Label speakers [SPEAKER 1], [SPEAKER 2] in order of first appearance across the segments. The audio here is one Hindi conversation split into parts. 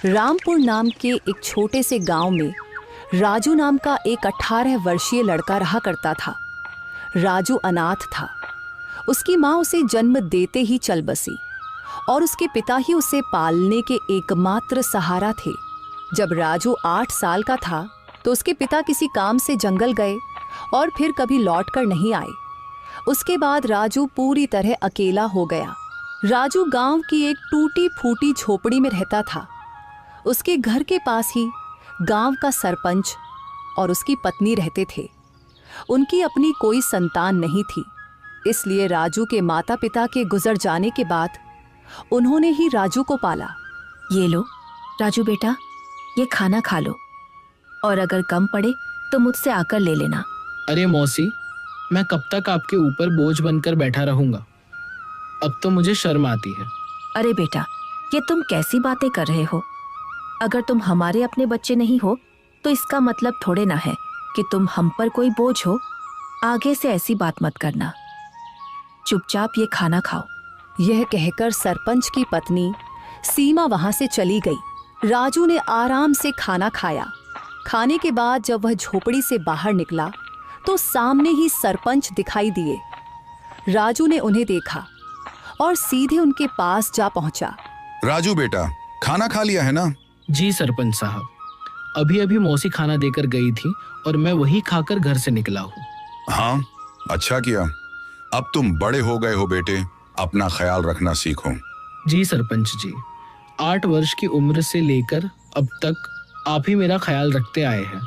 [SPEAKER 1] रामपुर नाम के एक छोटे से गांव में राजू नाम का एक 18 वर्षीय लड़का रहा करता था। राजू अनाथ था। उसकी माँ उसे जन्म देते ही चल बसी और उसके पिता ही उसे पालने के एकमात्र सहारा थे। जब राजू 8 साल का था तो उसके पिता किसी काम से जंगल गए और फिर कभी लौटकर नहीं आए। उसके बाद राजू पूरी तरह अकेला हो गया। राजू गांव की एक टूटी फूटी झोपड़ी में रहता था। उसके घर के पास ही गांव का सरपंच और उसकी पत्नी रहते थे। उनकी अपनी कोई संतान नहीं थी, इसलिए राजू के माता पिता के गुजर जाने के बाद उन्होंने ही राजू को पाला।
[SPEAKER 2] ये लो राजू बेटा, ये खाना खा लो और अगर कम पड़े तो मुझसे आकर ले लेना।
[SPEAKER 3] अरे मौसी, मैं कब तक आपके ऊपर बोझ बनकर बैठा रहूंगा? अब तो मुझे शर्म आती है।
[SPEAKER 2] अरे बेटा, ये तुम कैसी बातें कर रहे हो? अगर तुम हमारे अपने बच्चे नहीं हो तो इसका मतलब थोड़े ना है कि तुम हम पर कोई बोझ हो। आगे से ऐसी बात मत करना। चुपचाप ये खाना खाओ।
[SPEAKER 1] यह कहकर सरपंच की पत्नी सीमा वहां से चली गई। राजू ने आराम से खाना खाया। खाने के बाद जब वह झोपड़ी से बाहर निकला तो सामने ही सरपंच दिखाई दिए। राजू ने उन्हें देखा और सीधे उनके पास जा पहुंचा।
[SPEAKER 4] राजू बेटा, खाना खा लिया है ना?
[SPEAKER 3] जी सरपंच साहब, अभी अभी मौसी खाना देकर गई थी और मैं वही खाकर घर से निकला हूँ।
[SPEAKER 4] हाँ, अच्छा किया। अब तुम बड़े हो गए हो बेटे, अपना ख्याल रखना सीखो।
[SPEAKER 3] जी सरपंच जी, 8 वर्ष की उम्र से लेकर अब तक आप ही मेरा ख्याल रखते आए हैं,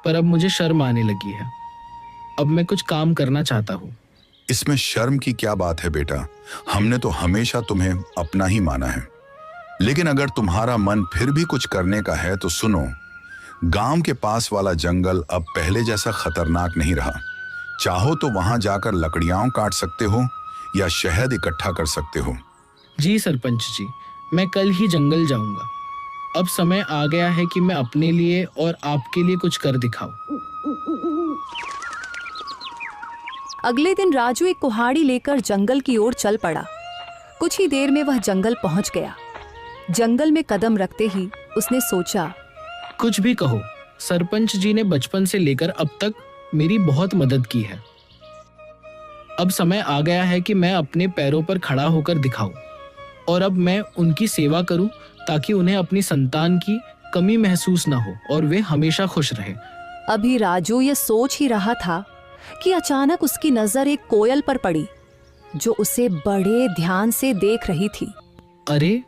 [SPEAKER 3] पर अब मुझे शर्म आने लगी है। अब मैं कुछ काम करना चाहता हूँ।
[SPEAKER 4] इसमें शर्म की क्या बात है बेटा? हमने तो हमेशा तुम्हें अपना ही माना है। लेकिन अगर तुम्हारा मन फिर भी कुछ करने का है तो सुनो, गांव के पास वाला जंगल अब पहले जैसा खतरनाक नहीं रहा। चाहो तो वहां जाकर लकड़ियां काट सकते हो या शहद इकट्ठा कर सकते हो।
[SPEAKER 3] जी सरपंच जी, मैं कल ही जंगल जाऊंगा। अब समय आ गया है कि मैं अपने लिए और आपके लिए कुछ कर दिखाऊं।
[SPEAKER 1] अगले दिन राजू एक कुल्हाड़ी लेकर जंगल की ओर चल पड़ा। कुछ ही देर में वह जंगल पहुंच गया। जंगल में कदम रखते ही उसने सोचा,
[SPEAKER 3] कुछ भी कहो, सरपंच जी ने बचपन से लेकर अब तक मेरी बहुत मदद की है। अब समय आ गया है कि मैं अपने पैरों पर खड़ा होकर दिखाऊं और अब मैं उनकी सेवा करूं ताकि उन्हें अपनी संतान की कमी महसूस ना हो और वे हमेशा खुश रहें।
[SPEAKER 1] अभी राजू ये सोच ही रहा था कि अचानक उसकी नजर एक कोयल पर पड़ी जो उसे बड़े ध्यान से देख रही थी।
[SPEAKER 3] अरे,